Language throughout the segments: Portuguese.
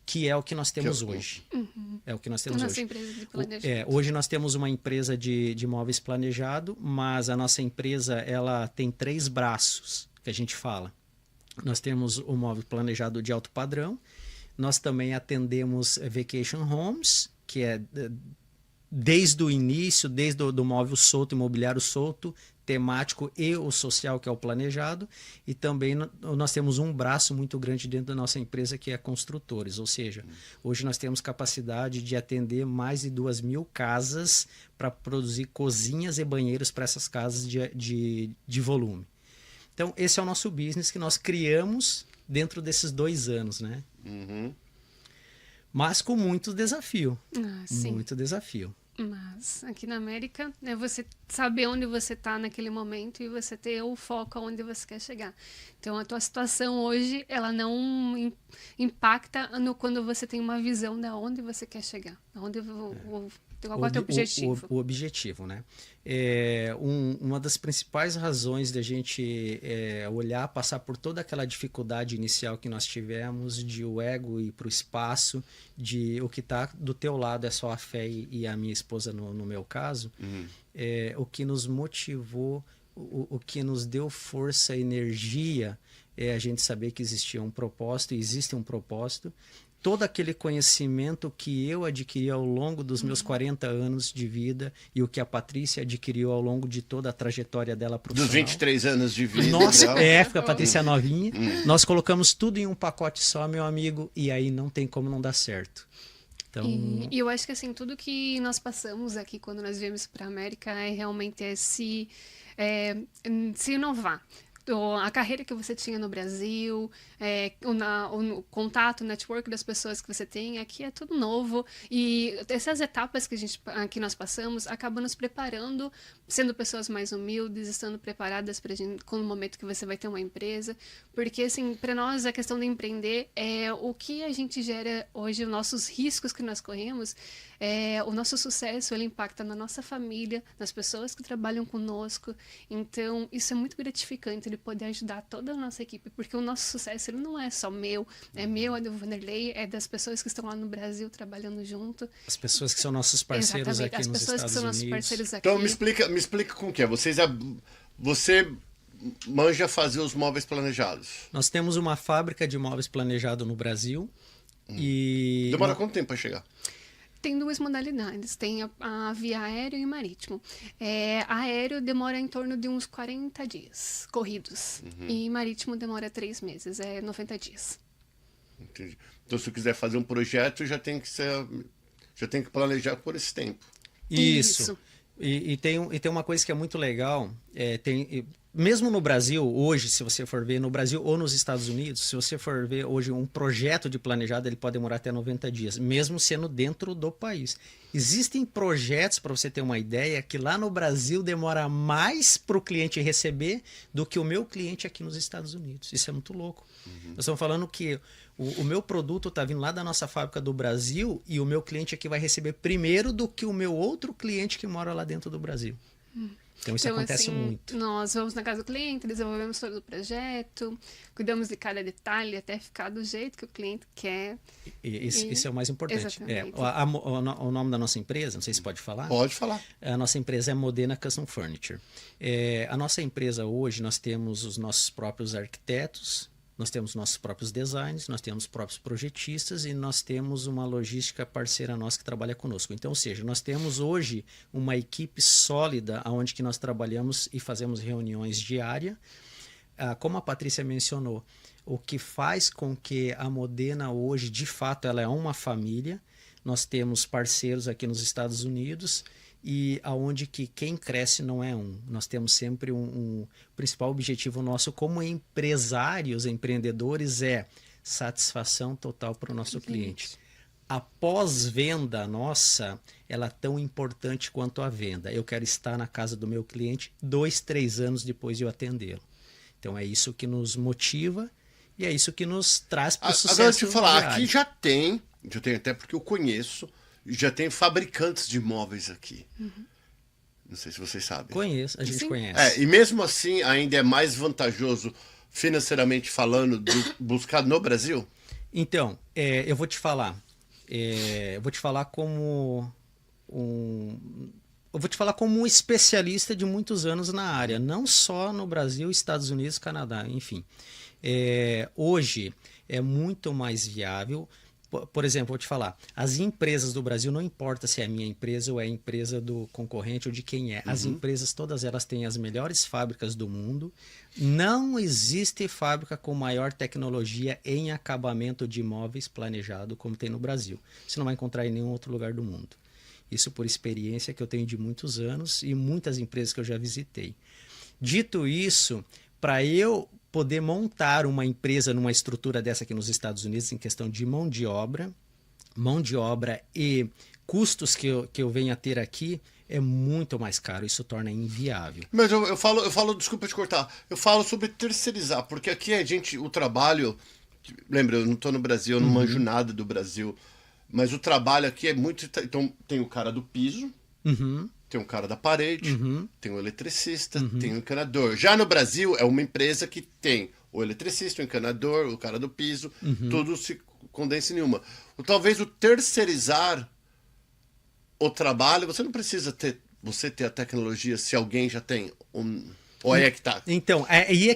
que é o que nós temos hoje. É o que nós temos Nossa hoje. empresa de planejamento. Hoje nós temos uma empresa de móveis planejado, mas a nossa empresa ela tem 3 braços que a gente fala. Nós temos o móvel planejado de alto padrão, nós também atendemos vacation homes, que é desde o início, desde o do móvel solto, imobiliário solto, temático e o social, que é o planejado, e também nós temos um braço muito grande dentro da nossa empresa que é construtores, ou seja, hoje nós temos capacidade de atender mais de 2.000 casas para produzir cozinhas e banheiros para essas casas de volume. Então esse é o nosso business que nós criamos dentro desses 2 anos, né? Mas com muito desafio, Sim. muito desafio. Mas aqui na América é você saber onde você está naquele momento e você ter o foco aonde você quer chegar. Então a tua situação hoje, ela não impacta quando você tem uma visão de onde você quer chegar, aonde qual é o teu objetivo. O objetivo, né? Uma das principais razões da gente olhar, passar por toda aquela dificuldade inicial que nós tivemos de o ego ir para o espaço, de o que está do teu lado é só a fé e a minha esposa no meu caso, o que nos motivou, o que nos deu força e energia é a gente saber que existia um propósito, e existe um propósito. Todo aquele conhecimento que eu adquiri ao longo dos meus 40 anos de vida e o que a Patrícia adquiriu ao longo de toda a trajetória dela profissional. Dos 23 anos de vida. Nossa, a Patrícia é novinha. Nós colocamos tudo em um pacote só, meu amigo, e aí não tem como não dar certo. Então... E eu acho que assim, tudo que nós passamos aqui quando nós viemos para a América realmente se inovar. A carreira que você tinha no Brasil, o contato, o network das pessoas que você tem, aqui é tudo novo. E essas etapas que nós passamos acabam nos preparando, sendo pessoas mais humildes, estando preparadas com o momento que você vai ter uma empresa. Porque, assim, para nós, a questão de empreender é o que a gente gera hoje, os nossos riscos que nós corremos, o nosso sucesso, ele impacta na nossa família, nas pessoas que trabalham conosco. Então, isso é muito gratificante, ele poder ajudar toda a nossa equipe, porque o nosso sucesso ele não é só meu, é do Vanderlei, é das pessoas que estão lá no Brasil trabalhando junto. As pessoas que são nossos parceiros aqui nos Estados Unidos. As pessoas que são nossos parceiros aqui. Então me explica com o que é. Você manja fazer os móveis planejados. Nós temos uma fábrica de móveis planejado no Brasil. E demora quanto tempo para chegar? Tem 2 modalidades, tem a via aéreo e marítimo. Aéreo demora em torno de uns 40 dias corridos, e marítimo demora 3 meses, 90 dias. Entendi. Então, se eu quiser fazer um projeto, já tem que planejar por esse tempo. Isso. E tem uma coisa que é muito legal, mesmo no Brasil, hoje, se você for ver no Brasil ou nos Estados Unidos, se você for ver hoje um projeto de planejado, ele pode demorar até 90 dias, mesmo sendo dentro do país. Existem projetos, para você ter uma ideia, que lá no Brasil demora mais para o cliente receber do que o meu cliente aqui nos Estados Unidos. Isso é muito louco. Nós estamos falando que o meu produto está vindo lá da nossa fábrica do Brasil e o meu cliente aqui vai receber primeiro do que o meu outro cliente que mora lá dentro do Brasil. Então isso acontece assim, muito. Nós vamos na casa do cliente, desenvolvemos todo o projeto, cuidamos de cada detalhe até ficar do jeito que o cliente quer. Isso é o mais importante. O nome da nossa empresa, não sei se pode falar. Pode falar. A nossa empresa é Modena Custom Furniture. A nossa empresa hoje, nós temos os nossos próprios arquitetos, nós temos nossos próprios designs, nós temos próprios projetistas e nós temos uma logística parceira nossa que trabalha conosco. Então, ou seja, nós temos hoje uma equipe sólida onde que nós trabalhamos e fazemos reuniões diárias. Como a Patrícia mencionou, o que faz com que a Modena hoje, de fato, ela é uma família. Nós temos parceiros aqui nos Estados Unidos e aonde que quem cresce não é um. Nós temos sempre um principal objetivo nosso como empresários, empreendedores, é satisfação total para o nosso cliente. A pós-venda nossa, ela é tão importante quanto a venda. Eu quero estar na casa do meu cliente 2, 3 anos depois de eu atendê-lo. Então é isso que nos motiva e é isso que nos traz para o sucesso. Agora deixa eu falar, aqui já tem até porque eu conheço, já tem fabricantes de móveis aqui. Não sei se vocês sabem. Conheço, a gente conhece. E mesmo assim ainda é mais vantajoso financeiramente falando buscar no Brasil? Então, eu vou te falar. Eu vou te falar como eu vou te falar como um especialista de muitos anos na área, não só no Brasil, Estados Unidos, Canadá, enfim. Hoje é muito mais viável. Por exemplo, vou te falar, as empresas do Brasil, não importa se é a minha empresa ou é a empresa do concorrente ou de quem é, as empresas, todas elas têm as melhores fábricas do mundo. Não existe fábrica com maior tecnologia em acabamento de imóveis planejado como tem no Brasil. Você não vai encontrar em nenhum outro lugar do mundo. Isso por experiência que eu tenho de muitos anos e muitas empresas que eu já visitei. Dito isso, para eu poder montar uma empresa numa estrutura dessa aqui nos Estados Unidos, em questão de mão de obra e custos que eu venho a ter aqui, é muito mais caro. Isso torna inviável. Mas eu falo, desculpa te cortar, eu falo sobre terceirizar, porque aqui o trabalho, lembra, eu não estou no Brasil, eu não manjo nada do Brasil, mas o trabalho aqui é muito, então tem o cara do piso, tem um cara da parede, tem um eletricista, tem um encanador. Já no Brasil, é uma empresa que tem o eletricista, o encanador, o cara do piso, tudo se condensa em uma. Talvez o terceirizar o trabalho, você não precisa ter a tecnologia se alguém já tem. Ou aí é que tá? Então, aí é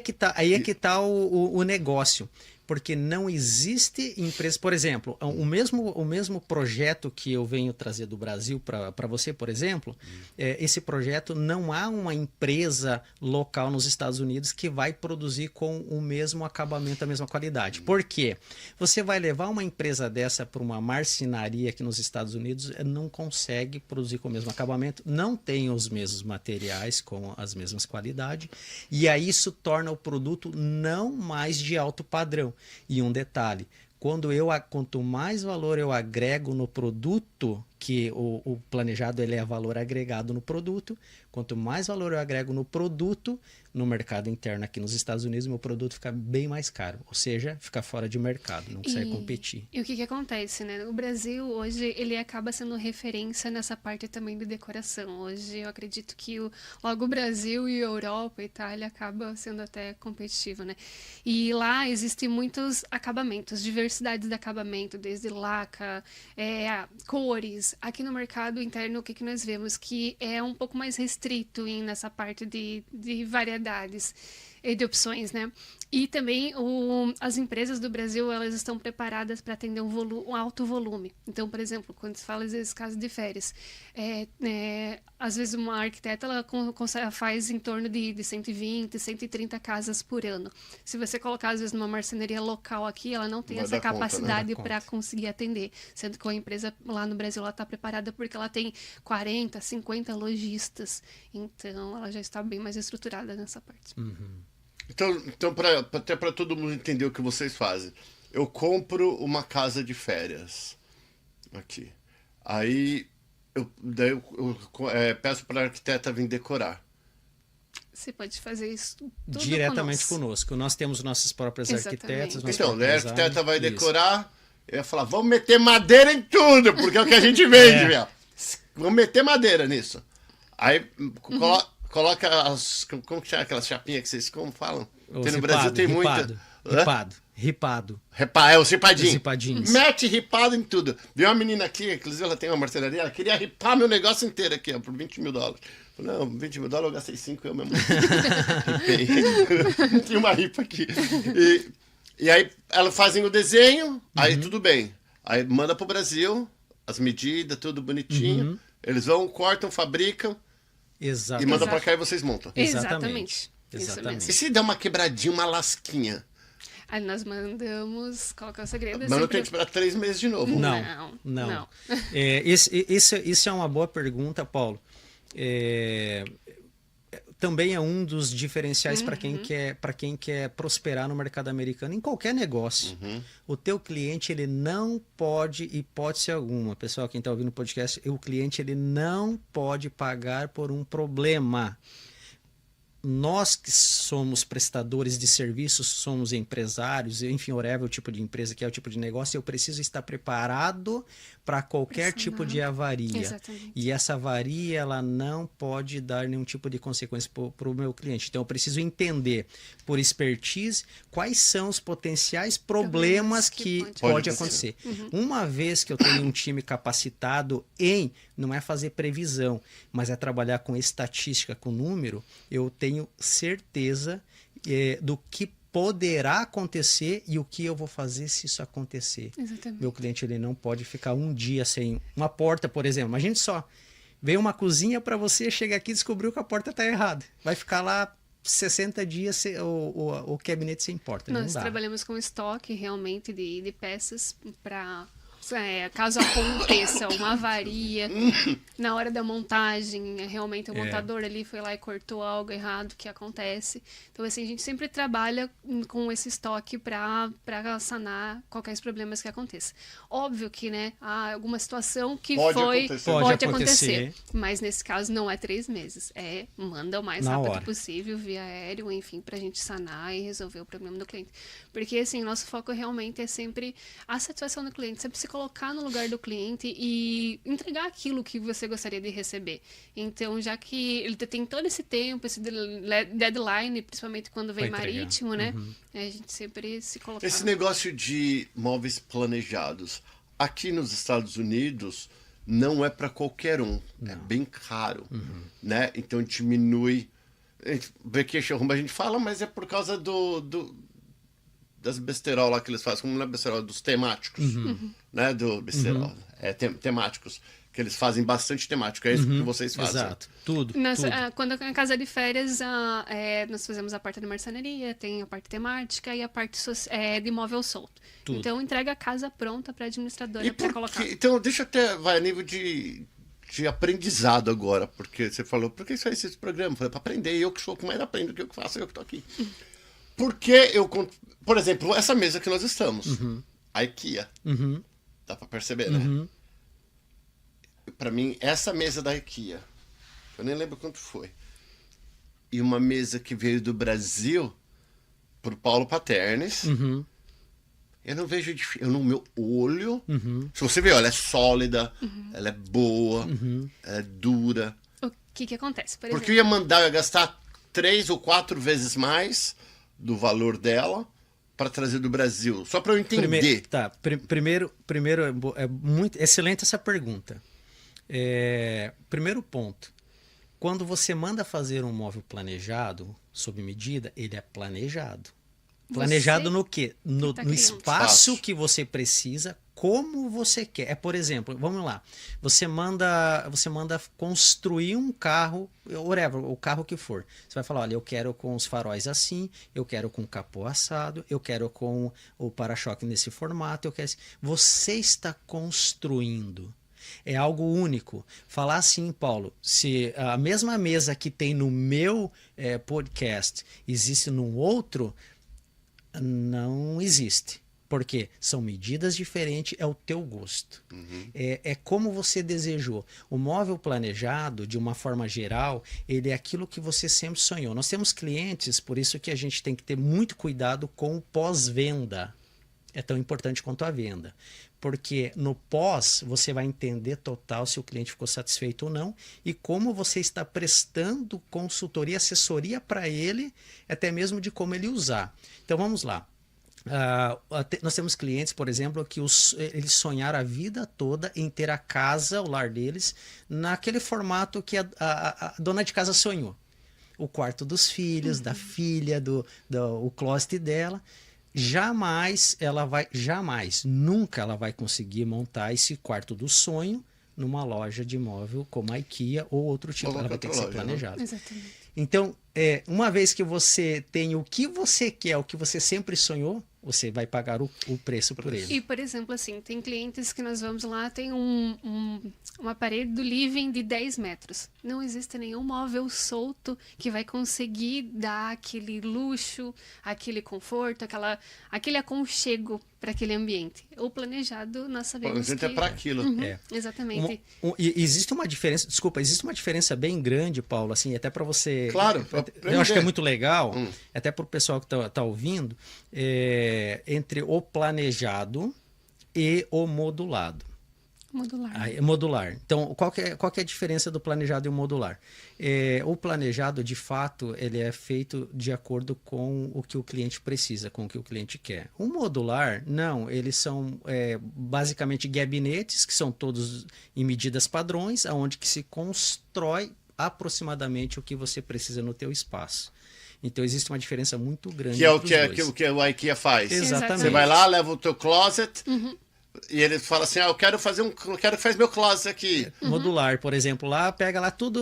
que tá o negócio. Porque não existe empresa, por exemplo, o mesmo projeto que eu venho trazer do Brasil para você, por exemplo, esse projeto não há uma empresa local nos Estados Unidos que vai produzir com o mesmo acabamento, a mesma qualidade. Por quê? Você vai levar uma empresa dessa para uma marcenaria aqui nos Estados Unidos, não consegue produzir com o mesmo acabamento, não tem os mesmos materiais com as mesmas qualidades, e aí isso torna o produto não mais de alto padrão. E um detalhe, quanto mais valor eu agrego no produto, que o planejado ele é valor agregado no produto, quanto mais valor eu agrego no produto, no mercado interno aqui nos Estados Unidos, meu produto fica bem mais caro. Ou seja, fica fora de mercado, não consegue competir. E o que acontece, né? O Brasil, hoje, ele acaba sendo referência nessa parte também de decoração. Hoje, eu acredito que logo o Brasil e a Europa, a Itália, acaba sendo até competitivo, né? E lá existem muitos acabamentos, diversidades de acabamento, desde laca, cores. Aqui no mercado interno, o que nós vemos? Que é um pouco mais restrito nessa parte de variedades e de opções, né? E também as empresas do Brasil, elas estão preparadas para atender um alto volume. Então, por exemplo, quando se fala desses casos de férias, às vezes uma arquiteta ela faz em torno de 120, 130 casas por ano. Se você colocar, às vezes, numa marcenaria local aqui, ela não tem essa capacidade para conseguir atender. Sendo que a empresa lá no Brasil está preparada porque ela tem 40, 50 lojistas. Então, ela já está bem mais estruturada nessa parte. Então até para todo mundo entender o que vocês fazem. Eu compro uma casa de férias aqui. Aí eu peço para a arquiteta vir decorar. Você pode fazer isso tudo diretamente conosco. Nós temos nossas próprias arquitetas. Então, a arquiteta vai decorar, eu ia falar, vamos meter madeira em tudo, porque é o que a gente vende, velho. Vamos meter madeira nisso. Aí coloca como que chama aquelas chapinhas que vocês como falam? Tem no Brasil tem muita. Ripado. É o ripadinho. Os ripadinhos. Mete ripado em tudo. Veio uma menina aqui, inclusive ela tem uma marcenaria, ela queria ripar meu negócio inteiro aqui, ó, por $20 mil. Falei, não, $20 mil eu gastei 5 eu mesmo. Tem uma ripa aqui. E aí elas fazem o desenho, aí tudo bem. Aí manda pro Brasil, as medidas, tudo bonitinho. Eles vão, cortam, fabricam. Exato. E manda pra cá e vocês montam. Exatamente. Exatamente. E se der uma quebradinha, uma lasquinha? Aí nós mandamos, qual que é o segredo? Mas não tem que esperar 3 meses de novo. Não. Isso é uma boa pergunta, Paulo. Também é um dos diferenciais para quem quer prosperar no mercado americano, em qualquer negócio. O teu cliente, ele não pode, hipótese alguma, pessoal, quem está ouvindo o podcast, o cliente ele não pode pagar por um problema. nós que somos prestadores de serviços, somos empresários, enfim, whatever o tipo de empresa que é o tipo de negócio, eu preciso estar preparado para qualquer tipo de avaria. Exatamente. E essa avaria, ela não pode dar nenhum tipo de consequência para o meu cliente. Então, eu preciso entender, por expertise, quais são os potenciais problemas que pode acontecer. Uma vez que eu tenho um time capacitado não é fazer previsão, mas é trabalhar com estatística, com número, eu tenho certeza do que poderá acontecer e o que eu vou fazer se isso acontecer. Exatamente. Meu cliente ele não pode ficar um dia sem uma porta, por exemplo. Imagine só, veio uma cozinha para você, chega aqui e descobriu que a porta está errada. Vai ficar lá 60 dias o gabinete sem porta. Nós não dá. trabalhamos com estoque realmente de peças para... caso aconteça uma avaria na hora da montagem, realmente o montador ali foi lá e cortou algo errado que acontece. Então, assim, a gente sempre trabalha com esse estoque para sanar qualquer problemas que aconteça. Óbvio que, né, há alguma situação que pode acontecer. Mas nesse caso não é 3 meses. Manda o mais rápido possível via aéreo, enfim, pra gente sanar e resolver o problema do cliente. Porque, assim, nosso foco realmente é sempre a satisfação do cliente, sempre se colocar no lugar do cliente e entregar aquilo que você gostaria de receber. Então, já que ele tem todo esse tempo, esse deadline, principalmente quando vem marítimo, né? A gente sempre se coloca... Esse negócio de móveis planejados, aqui nos Estados Unidos, não é para qualquer um. É bem caro, né? Então, diminui... Vacation Room a gente fala, mas é por causa das besterol lá que eles fazem, como não é besterol, dos temáticos, né, do besterol, temáticos, que eles fazem bastante temático, é isso que vocês fazem. Exato, tudo. Quando é casa de férias, nós fazemos a parte de marcenaria, tem a parte temática e a parte de imóvel solto. Tudo. Então, entrega a casa pronta para a administradora para colocar. Então, deixa até, vai a nível de aprendizado agora, porque você falou, por que você faz esse programa? Eu falei, para aprender, eu que sou o que mais aprendo, que eu que faço, eu que estou aqui. Porque por exemplo, essa mesa que nós estamos, a IKEA, dá pra perceber, né? Pra mim, essa mesa da IKEA, eu nem lembro quanto foi, e uma mesa que veio do Brasil pro Paulo Paternes, eu não vejo, no meu olho, se você ver, ela é sólida, ela é boa, ela é dura. O que acontece, por Porque eu ia gastar 3 ou 4 vezes mais do valor dela para trazer do Brasil, só para eu entender. Primeiro é muito excelente essa pergunta. Primeiro ponto, quando você manda fazer um móvel planejado, sob medida, ele é planejado. Planejado no quê? No espaço que você precisa, como você quer. Por exemplo, vamos lá, você manda construir um carro, whatever, o carro que for. Você vai falar, olha, eu quero com os faróis assim, eu quero com o capô assado, eu quero com o para-choque nesse formato, eu quero assim. Você está construindo. É algo único. Falar assim, Paulo, se a mesma mesa que tem no meu podcast existe num outro, não existe. Porque são medidas diferentes, é o teu gosto. É como você desejou. O móvel planejado, de uma forma geral, ele é aquilo que você sempre sonhou. Nós temos clientes, por isso que a gente tem que ter muito cuidado com o pós-venda. É tão importante quanto a venda. Porque no pós, você vai entender total se o cliente ficou satisfeito ou não e como você está prestando consultoria, assessoria para ele, até mesmo de como ele usar. Então, vamos lá. Nós temos clientes, por exemplo, que eles sonharam a vida toda em ter a casa, o lar deles, naquele formato que a dona de casa sonhou. O quarto dos filhos, da filha, o closet dela. Nunca ela vai conseguir montar esse quarto do sonho numa loja de imóvel como a IKEA ou outro tipo. Ela vai ter que ser planejada. Exatamente. Então, uma vez que você tem o que você quer, o que você sempre sonhou, você vai pagar o preço por ele. E, por exemplo, assim, tem clientes que nós vamos lá, tem uma parede do living de 10 metros. Não existe nenhum móvel solto que vai conseguir dar aquele luxo, aquele conforto, aquele aconchego para aquele ambiente. O planejado, nós sabemos A gente é para aquilo. Exatamente. E existe uma diferença, existe uma diferença bem grande, Paulo, assim, até para você... Claro, eu acho que é muito legal, até para o pessoal que tá ouvindo, entre o planejado e o modulado. Modular. Então, qual que é a diferença do planejado e o modular? O planejado, de fato, ele é feito de acordo com o que o cliente precisa, com o que o cliente quer. O modular, não. Eles são basicamente gabinetes, que são todos em medidas padrões, onde que se constrói aproximadamente o que você precisa no teu espaço. Então, existe uma diferença muito grande. Que é o que o IKEA faz. Exatamente. Você vai lá, leva o teu closet... E ele fala assim, eu quero que faz meu closet aqui. Modular, por exemplo, lá pega lá tudo.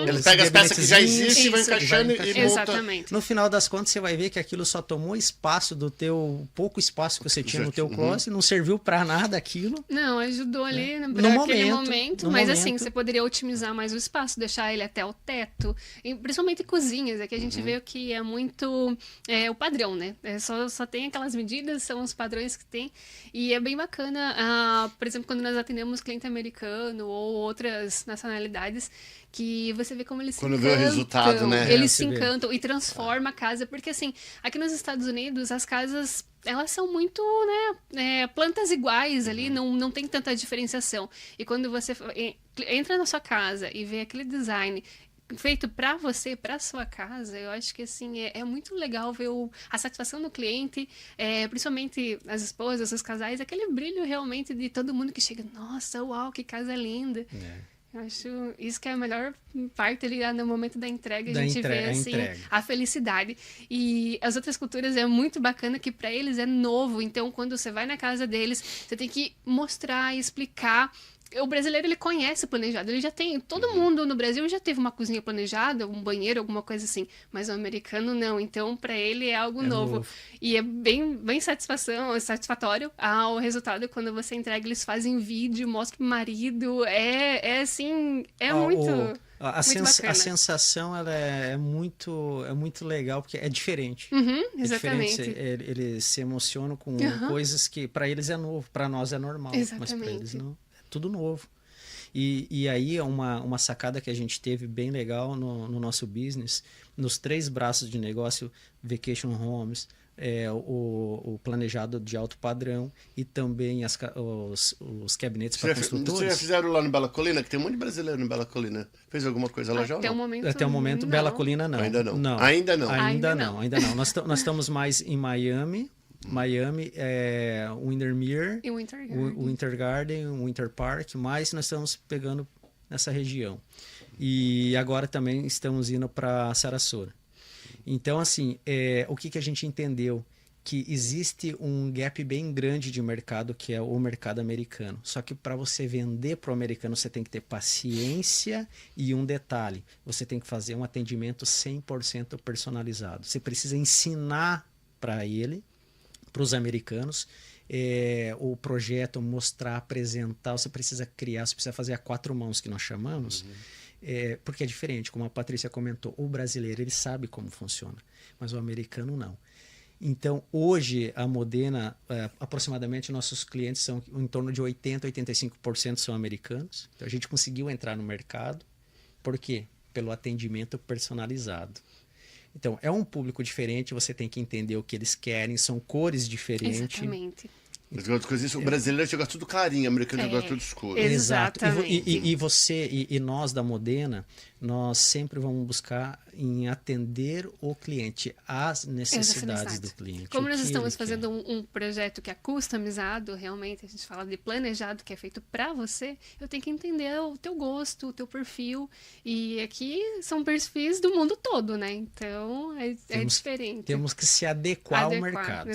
Ele pega as peças que já existem, vai encaixando e monta. Exatamente. No final das contas, você vai ver que aquilo só tomou espaço do teu pouco espaço que você tinha no teu closet, não serviu para nada aquilo. Não, ajudou ali para aquele momento, mas assim, momento. Você poderia otimizar mais o espaço, deixar ele até o teto, e principalmente em cozinhas, é que a gente vê que é muito o padrão, né? Só tem aquelas medidas, são os padrões que tem, e é bem bacana, por exemplo, quando nós atendemos cliente americano ou outras nacionalidades, que você vê como eles se encantam. Quando vê o resultado, né? Eles se encantam e transformam a casa, porque assim, aqui nos Estados Unidos, as casas, elas são muito, plantas iguais ali, não tem tanta diferenciação. E quando você entra na sua casa e vê aquele design feito para você, para sua casa, eu acho que assim é muito legal ver a satisfação do cliente, principalmente as esposas, os casais, aquele brilho realmente de todo mundo que chega, nossa, uau, que casa linda. Eu acho isso que é a melhor parte ali no momento da entrega, a gente vê assim a felicidade. E as outras culturas é muito bacana que para eles é novo, então quando você vai na casa deles, você tem que mostrar e explicar. O brasileiro, ele conhece o planejado, ele já tem, todo mundo no Brasil já teve uma cozinha planejada, um banheiro, alguma coisa assim, mas o americano não, então para ele é algo novo. E é bem satisfatório o resultado quando você entrega, eles fazem vídeo, mostram pro marido, assim, muito... A sensação ela é muito legal, porque é diferente. Exatamente. É diferente, eles se emocionam com coisas que para eles é novo, para nós é normal, mas para eles não. Tudo novo. E aí é uma sacada que a gente teve bem legal no nosso business, nos 3 braços de negócio, Vacation Homes, o planejado de alto padrão e também os gabinetes para construtores. Vocês já fizeram lá no Bela Colina, que tem um monte de brasileiro no Bela Colina. Fez alguma coisa lá já ou não? Até o momento, Bela Colina não. Ainda não. Ainda não. Nós estamos mais em Miami, Windermere, E o Winter Garden, o Winter Park, mas nós estamos pegando nessa região. E agora também estamos indo para Sarasota. Então, assim, o que a gente entendeu? Que existe um gap bem grande de mercado, que é o mercado americano. Só que para você vender para o americano, você tem que ter paciência e um detalhe. Você tem que fazer um atendimento 100% personalizado. Você precisa ensinar para ele, para os americanos, o projeto, mostrar, apresentar, você precisa criar, você precisa fazer a 4 mãos que nós chamamos, porque é diferente, como a Patrícia comentou, o brasileiro ele sabe como funciona, mas o americano não. Então, hoje, a Modena, aproximadamente nossos clientes são em torno de 80%, 85% são americanos. Então, a gente conseguiu entrar no mercado. Por quê? Pelo atendimento personalizado. Então, é um público diferente, você tem que entender o que eles querem, são cores diferentes. Exatamente. O brasileiro joga tudo clarinho, o americano joga tudo escuro. Exatamente. E nós da Modena, nós sempre vamos buscar em atender o cliente, às necessidades do cliente. Como nós estamos fazendo um projeto que é customizado, realmente, a gente fala de planejado, que é feito para você, eu tenho que entender o teu gosto, o teu perfil, e aqui são perfis do mundo todo, né? Então, é diferente. Temos que se adequar ao mercado.